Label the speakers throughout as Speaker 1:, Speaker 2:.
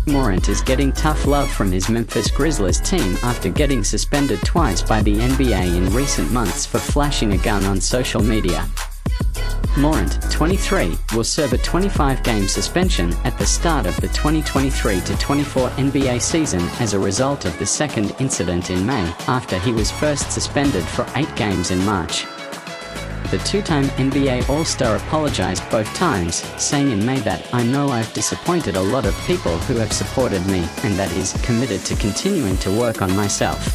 Speaker 1: Morant is getting tough love from his Memphis Grizzlies team after getting suspended twice by the NBA in recent months for flashing a gun on social media. Morant, 23, will serve a 25-game suspension at the start of the 2023-24 NBA season as a result of the second incident in May, after he was first suspended for 8 games in March. The two-time NBA All-Star apologized both times, saying in May that, "I know I've disappointed a lot of people who have supported me, and that is committed to continuing to work on myself."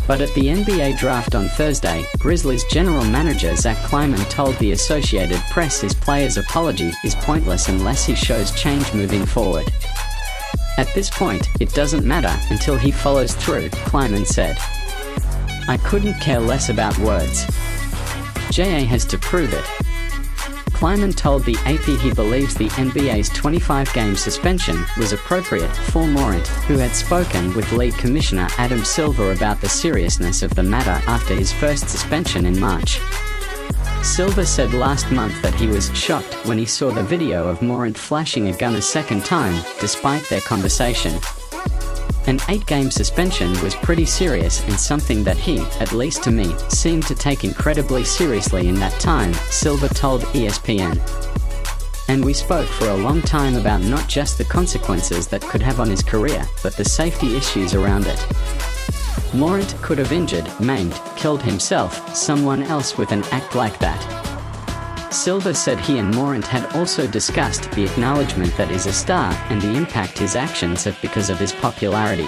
Speaker 1: But at the NBA draft on Thursday, Grizzlies general manager Zach Kleiman told the Associated Press his player's apology is pointless unless he shows change moving forward. "At this point, it doesn't matter until he follows through," Kleiman said. "I couldn't care less about words. JA has to prove it." Kleiman told the AP he believes the NBA's 25-game suspension was appropriate for Morant, who had spoken with League Commissioner Adam Silver about the seriousness of the matter after his first suspension in March. Silver said last month that he was shocked when he saw the video of Morant flashing a gun a second time, despite their conversation. An 8-game suspension was pretty serious and something that he, at least to me, seemed to take incredibly seriously in that time, Silver told ESPN. "And we spoke for a long time about not just the consequences that could have on his career, but the safety issues around it. Morant could have injured, maimed, killed himself, someone else with an act like that." Silver said he and Morant had also discussed the acknowledgement that he's a star and the impact his actions have because of his popularity.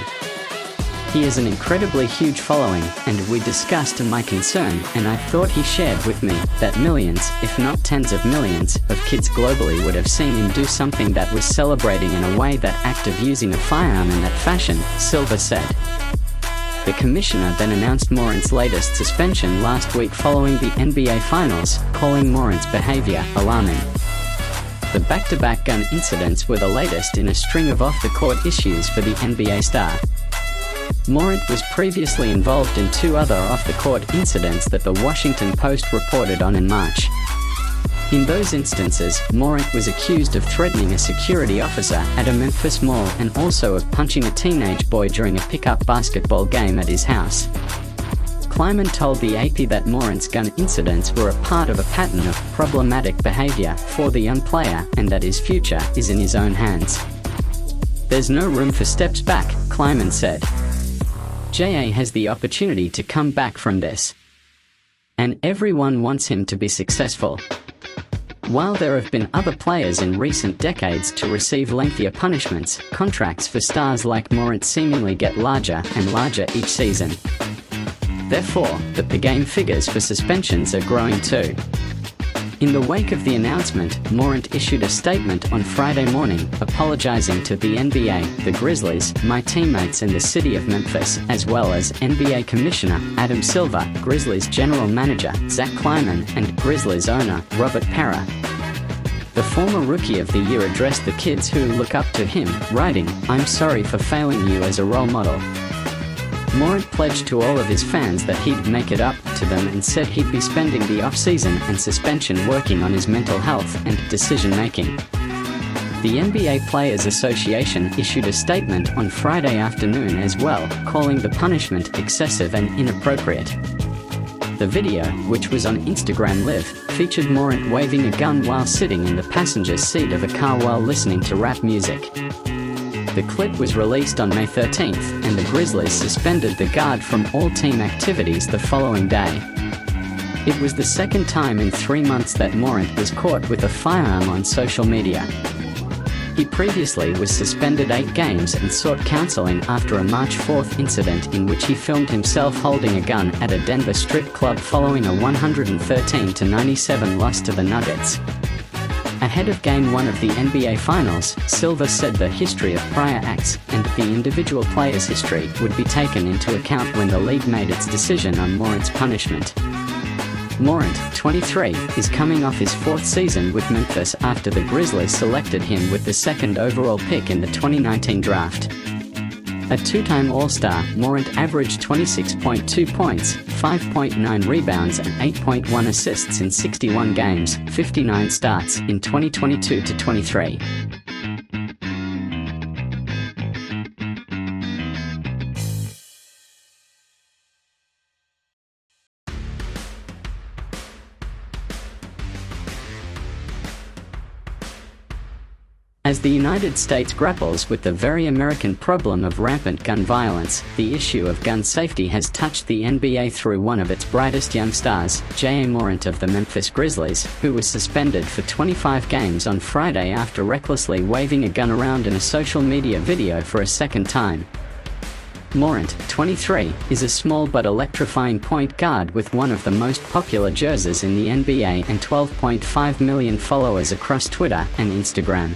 Speaker 1: "He has an incredibly huge following, and we discussed my concern, and I thought he shared with me that millions, if not tens of millions, of kids globally would have seen him do something that was celebrating in a way that act of using a firearm in that fashion," Silver said. The commissioner then announced Morant's latest suspension last week following the NBA Finals, calling Morant's behavior alarming. The back-to-back gun incidents were the latest in a string of off-the-court issues for the NBA star. Morant was previously involved in 2 other off-the-court incidents that the Washington Post reported on in March. In those instances, Morant was accused of threatening a security officer at a Memphis mall and also of punching a teenage boy during a pickup basketball game at his house. Kleiman told the AP that Morant's gun incidents were a part of a pattern of problematic behavior for the young player and that his future is in his own hands. "There's no room for steps back," Kleiman said. "JA has the opportunity to come back from this. And everyone wants him to be successful. While there have been other players in recent decades to receive lengthier punishments, contracts for stars like Morant seemingly get larger and larger each season. Therefore, the per-game figures for suspensions are growing too." In the wake of the announcement, Morant issued a statement on Friday morning, apologizing to the NBA, the Grizzlies, my teammates and the city of Memphis, as well as NBA Commissioner Adam Silver, Grizzlies General Manager Zach Kleiman, and Grizzlies owner Robert Pera. The former Rookie of the Year addressed the kids who look up to him, writing, "I'm sorry for failing you as a role model." Morant pledged to all of his fans that he'd make it up to them and said he'd be spending the off-season and suspension working on his mental health and decision-making. The NBA Players Association issued a statement on Friday afternoon as well, calling the punishment excessive and inappropriate. The video, which was on Instagram Live, featured Morant waving a gun while sitting in the passenger seat of a car while listening to rap music. The clip was released on May 13th, and the Grizzlies suspended the guard from all team activities the following day. It was the second time in 3 months that Morant was caught with a firearm on social media. He previously was suspended 8 games and sought counseling after a March 4th incident in which he filmed himself holding a gun at a Denver strip club following a 113-97 loss to the Nuggets. Ahead of Game 1 of the NBA Finals, Silver said the history of prior acts and the individual player's history would be taken into account when the league made its decision on Morant's punishment. Morant, 23, is coming off his 4th season with Memphis after the Grizzlies selected him with the 2nd overall pick in the 2019 draft. A 2-time All-Star, Morant averaged 26.2 points, 5.9 rebounds and 8.1 assists in 61 games, 59 starts in 2022-23. As the United States grapples with the very American problem of rampant gun violence, the issue of gun safety has touched the NBA through one of its brightest young stars, Ja Morant of the Memphis Grizzlies, who was suspended for 25 games on Friday after recklessly waving a gun around in a social media video for a second time. Morant, 23, is a small but electrifying point guard with one of the most popular jerseys in the NBA and 12.5 million followers across Twitter and Instagram.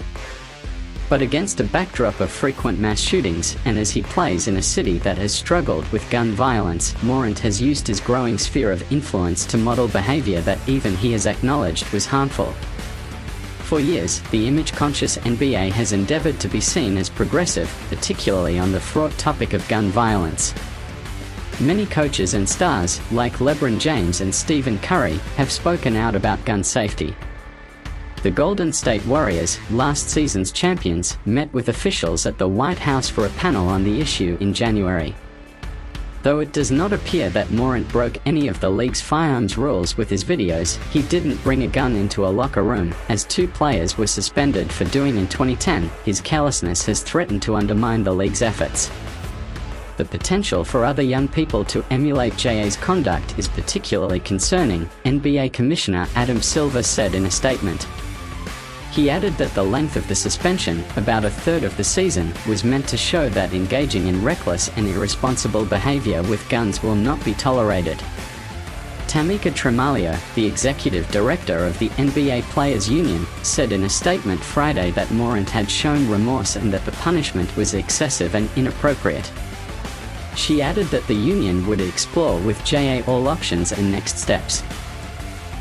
Speaker 1: But against a backdrop of frequent mass shootings, and as he plays in a city that has struggled with gun violence, Morant has used his growing sphere of influence to model behavior that even he has acknowledged was harmful. For years, the image-conscious NBA has endeavored to be seen as progressive, particularly on the fraught topic of gun violence. Many coaches and stars, like LeBron James and Stephen Curry, have spoken out about gun safety. The Golden State Warriors, last season's champions, met with officials at the White House for a panel on the issue in January. Though it does not appear that Morant broke any of the league's firearms rules with his videos, he didn't bring a gun into a locker room, as 2 players were suspended for doing in 2010. His carelessness has threatened to undermine the league's efforts. The potential for other young people to emulate Ja's conduct is particularly concerning, NBA Commissioner Adam Silver said in a statement. He added that the length of the suspension, about a third of the season, was meant to show that engaging in reckless and irresponsible behavior with guns will not be tolerated. Tamika Tremalio, the executive director of the NBA Players Union, said in a statement Friday that Morant had shown remorse and that the punishment was excessive and inappropriate. She added that the union would explore with Ja all options and next steps.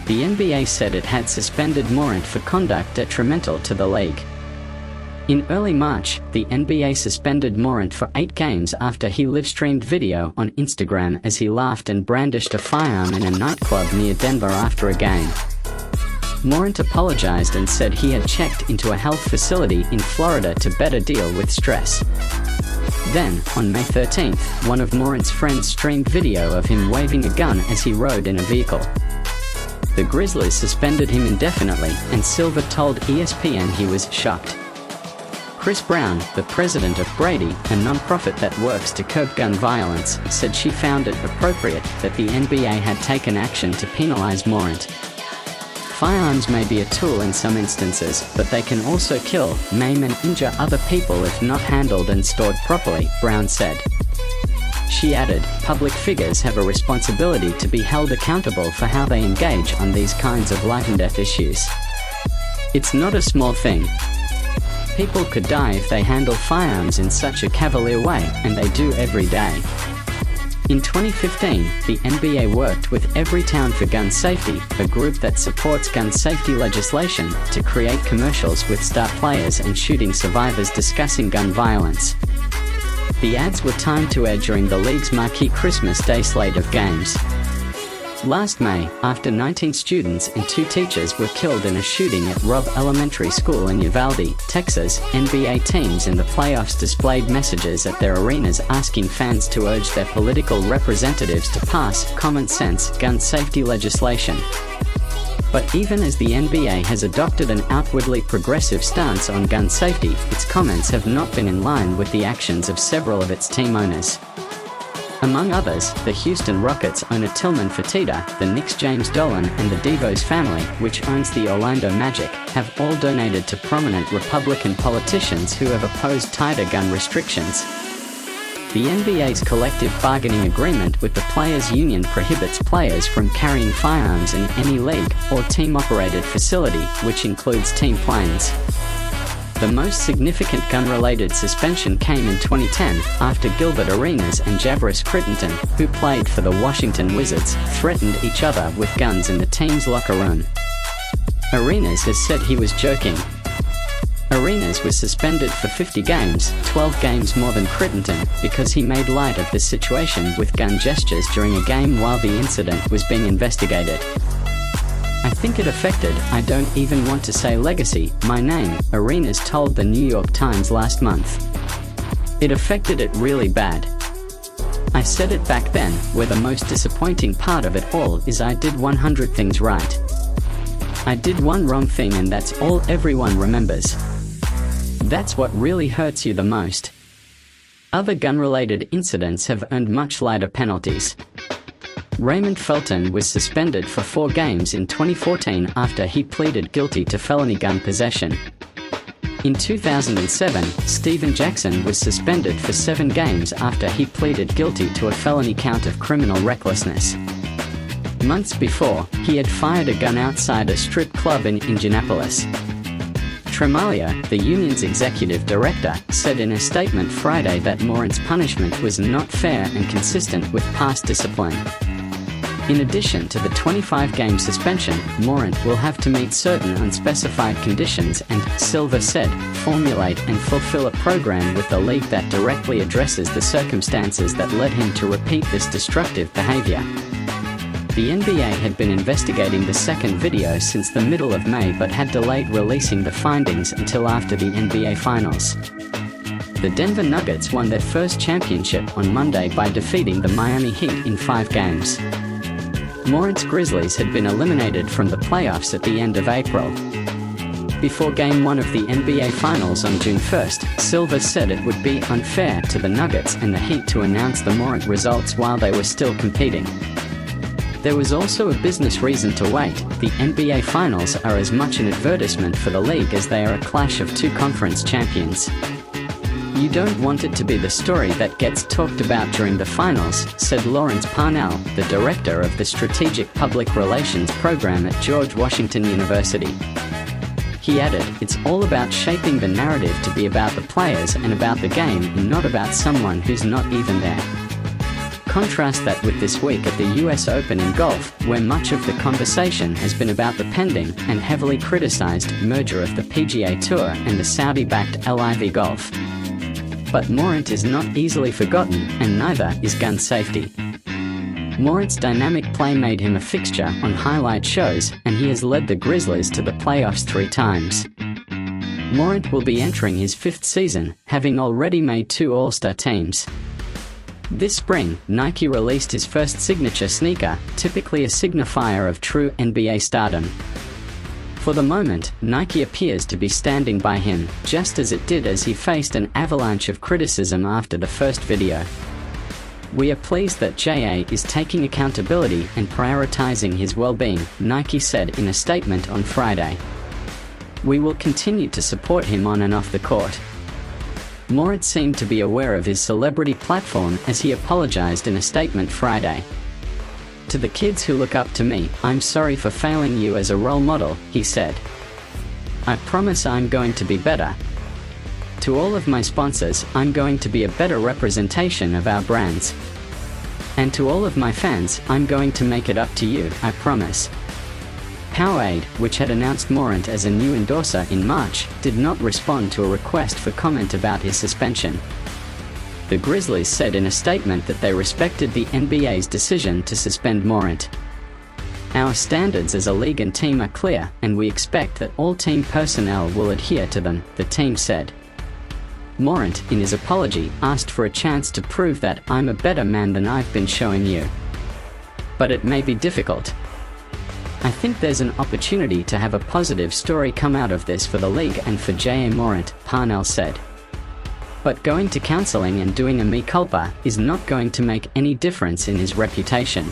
Speaker 1: The NBA said it had suspended Morant for conduct detrimental to the league. In early March, the NBA suspended Morant for 8 games after he live-streamed video on Instagram as he laughed and brandished a firearm in a nightclub near Denver after a game. Morant apologized and said he had checked into a health facility in Florida to better deal with stress. Then, on May 13th, one of Morant's friends streamed video of him waving a gun as he rode in a vehicle. The Grizzlies suspended him indefinitely, and Silver told ESPN he was shocked. Chris Brown, the president of Brady, a non-profit that works to curb gun violence, said she found it appropriate that the NBA had taken action to penalize Morant. Firearms may be a tool in some instances, but they can also kill, maim and injure other people if not handled and stored properly, Brown said. She added, public figures have a responsibility to be held accountable for how they engage on these kinds of life-and-death issues. It's not a small thing. People could die if they handle firearms in such a cavalier way, and they do every day. In 2015, the NBA worked with Everytown for Gun Safety, a group that supports gun safety legislation, to create commercials with star players and shooting survivors discussing gun violence. The ads were timed to air during the league's marquee Christmas Day slate of games. Last May, after 19 students and 2 teachers were killed in a shooting at Robb Elementary School in Uvalde, Texas, NBA teams in the playoffs displayed messages at their arenas asking fans to urge their political representatives to pass common-sense gun safety legislation. But even as the NBA has adopted an outwardly progressive stance on gun safety, its comments have not been in line with the actions of several of its team owners. Among others, the Houston Rockets owner Tillman Fertitta, the Knicks' James Dolan and the DeVos family, which owns the Orlando Magic, have all donated to prominent Republican politicians who have opposed tighter gun restrictions. The NBA's collective bargaining agreement with the Players Union prohibits players from carrying firearms in any league or team-operated facility, which includes team planes. The most significant gun-related suspension came in 2010 after Gilbert Arenas and Javris Crittenton, who played for the Washington Wizards, threatened each other with guns in the team's locker room. Arenas has said he was joking. Arenas was suspended for 50 games, 12 games more than Crittenton, because he made light of the situation with gun gestures during a game while the incident was being investigated. I think it affected, I don't even want to say legacy, my name, Arenas told the New York Times last month. It affected it really bad. I said it back then, where the most disappointing part of it all is I did 100 things right. I did one wrong thing and that's all everyone remembers. That's what really hurts you the most. Other gun-related incidents have earned much lighter penalties. Raymond Felton was suspended for 4 games in 2014 after he pleaded guilty to felony gun possession. In 2007, Stephen Jackson was suspended for 7 games after he pleaded guilty to a felony count of criminal recklessness. Months before, he had fired a gun outside a strip club in Indianapolis. Tremalia, the union's executive director, said in a statement Friday that Morant's punishment was not fair and consistent with past discipline. In addition to the 25-game suspension, Morant will have to meet certain unspecified conditions and, Silver said, formulate and fulfill a program with the league that directly addresses the circumstances that led him to repeat this destructive behavior. The NBA had been investigating the second video since the middle of May but had delayed releasing the findings until after the NBA Finals. The Denver Nuggets won their first championship on Monday by defeating the Miami Heat in 5 games. Morant's Grizzlies had been eliminated from the playoffs at the end of April. Before Game 1 of the NBA Finals on June 1st, Silver said it would be unfair to the Nuggets and the Heat to announce the Morant results while they were still competing. There was also a business reason to wait. The NBA Finals are as much an advertisement for the league as they are a clash of 2 conference champions. You don't want it to be the story that gets talked about during the finals, said Lawrence Parnell, the director of the Strategic Public Relations program at George Washington University. He added, "It's all about shaping the narrative to be about the players and about the game and not about someone who's not even there." Contrast that with this week at the US Open in golf, where much of the conversation has been about the pending and heavily criticized merger of the PGA Tour and the Saudi-backed LIV Golf. But Morant is not easily forgotten, and neither is gun safety. Morant's dynamic play made him a fixture on highlight shows, and he has led the Grizzlies to the playoffs 3 times. Morant will be entering his 5th season, having already made 2 All-Star teams. This spring, Nike released his first signature sneaker, typically a signifier of true NBA stardom. For the moment, Nike appears to be standing by him, just as it did as he faced an avalanche of criticism after the first video. "We are pleased that JA is taking accountability and prioritizing his well-being," Nike said in a statement on Friday. "We will continue to support him on and off the court." Morant seemed to be aware of his celebrity platform as he apologized in a statement Friday. "To the kids who look up to me, I'm sorry for failing you as a role model," he said. "I promise I'm going to be better. To all of my sponsors, I'm going to be a better representation of our brands. And to all of my fans, I'm going to make it up to you, I promise." Powerade, which had announced Morant as a new endorser in March, did not respond to a request for comment about his suspension. The Grizzlies said in a statement that they respected the NBA's decision to suspend Morant. "Our standards as a league and team are clear, and we expect that all team personnel will adhere to them," the team said. Morant, in his apology, asked for a chance to prove that "I'm a better man than I've been showing you. But it may be difficult. I think there's an opportunity to have a positive story come out of this for the league and for Ja Morant," Parnell said. "But going to counseling and doing a mea culpa is not going to make any difference in his reputation."